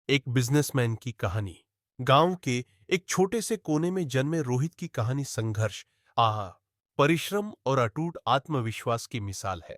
एक बिजनेसमैन की कहानी। गांव के एक छोटे से कोने में जन्मे रोहित की कहानी संघर्ष, आह, परिश्रम और अटूट आत्मविश्वास की मिसाल है।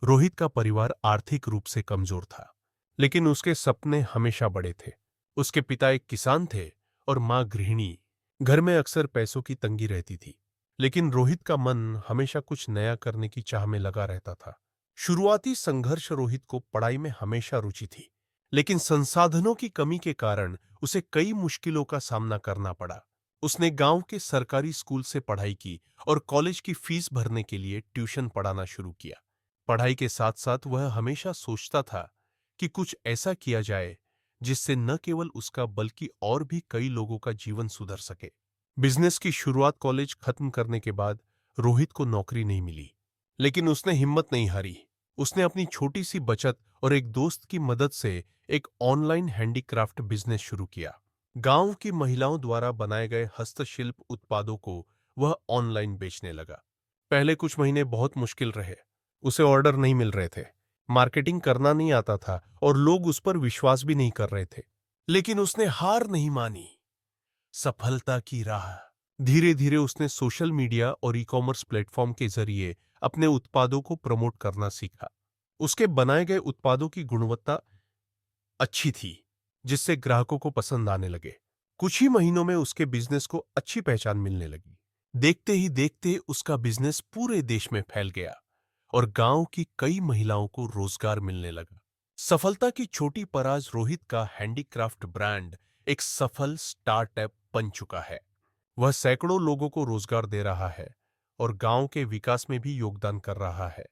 रोहित का परिवार आर्थिक रूप से कमजोर था, लेकिन उसके सपने हमेशा बड़े थे। उसके पिता एक किसान थे और मां गृहिणी। घर में अक्सर पैसों की तंगी रहती थी, लेकिन रोहित का मन हमेशा कुछ नया करने की चाह में लगा रहता था। शुरुआती संघर्ष रोहित को पढ़ाई में हमेशा रुचि थी, लेकिन संसाधनों की कमी के कारण उसे कई मुश्किलों का सामना करना पड़ा। उसने गांव के सरकारी स्कूल से पढ़ाई की और कॉलेज की फीस भरने के लिए ट्यूशन पढ़ाना शुरू किया। पढ़ाई के साथ साथ वह हमेशा सोचता था कि कुछ ऐसा किया जाए जिससे न केवल उसका बल्कि और भी कई लोगों का जीवन सुधर सके। बिजनेस की शुरुआत कॉलेज खत्म करने के बाद रोहित को नौकरी नहीं मिली, लेकिन उसने हिम्मत नहीं हारी। उसने अपनी छोटी सी बचत और एक दोस्त की मदद से एक ऑनलाइन हैंडीक्राफ्ट बिजनेस शुरू किया। गांव की महिलाओं द्वारा बनाए गए हस्तशिल्प उत्पादों को वह ऑनलाइन बेचने लगा। पहले कुछ महीने बहुत मुश्किल रहे। उसे ऑर्डर नहीं मिल रहे थे, मार्केटिंग करना नहीं आता था और लोग उस पर विश्वास भी नहीं कर रहे थे। लेकिन उसने हार नहीं मानी। सफलता की राह। धीरे धीरे उसने सोशल मीडिया और ई कॉमर्स प्लेटफॉर्म के जरिए अपने उत्पादों को प्रमोट करना सीखा। उसके बनाए गए उत्पादों की गुणवत्ता अच्छी थी, जिससे ग्राहकों को पसंद आने लगे। कुछ ही महीनों में उसके बिजनेस को अच्छी पहचान मिलने लगी। देखते ही देखते उसका बिजनेस पूरे देश में फैल गया और गांव की कई महिलाओं को रोजगार मिलने लगा। सफलता की छोटी पराज रोहित का हैंडीक्राफ्ट ब्रांड एक सफल स्टार्टअप बन चुका है। वह सैकड़ों लोगों को रोजगार दे रहा है और गांव के विकास में भी योगदान कर रहा है।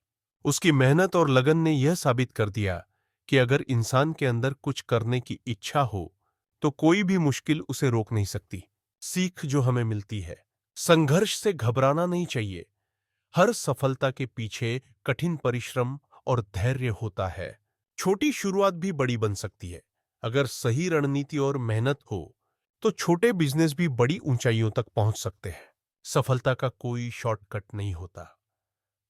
उसकी मेहनत और लगन ने यह साबित कर दिया कि अगर इंसान के अंदर कुछ करने की इच्छा हो, तो कोई भी मुश्किल उसे रोक नहीं सकती। सीख जो हमें मिलती है, संघर्ष से घबराना नहीं चाहिए। हर सफलता के पीछे कठिन परिश्रम और धैर्य होता है। छोटी शुरुआत भी बड़ी बन सकती है। अगर सही रणनीति और मेहनत हो, तो छोटे बिजनेस भी बड़ी ऊंचाइयों तक पहुंच सकते हैं। सफलता का कोई शॉर्टकट नहीं होता।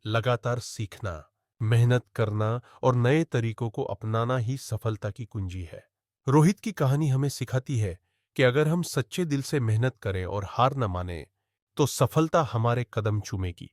लगातार सीखना, मेहनत करना और नए तरीकों को अपनाना ही सफलता की कुंजी है। रोहित की कहानी हमें सिखाती है कि अगर हम सच्चे दिल से मेहनत करें और हार न माने, तो सफलता हमारे कदम चूमेगी।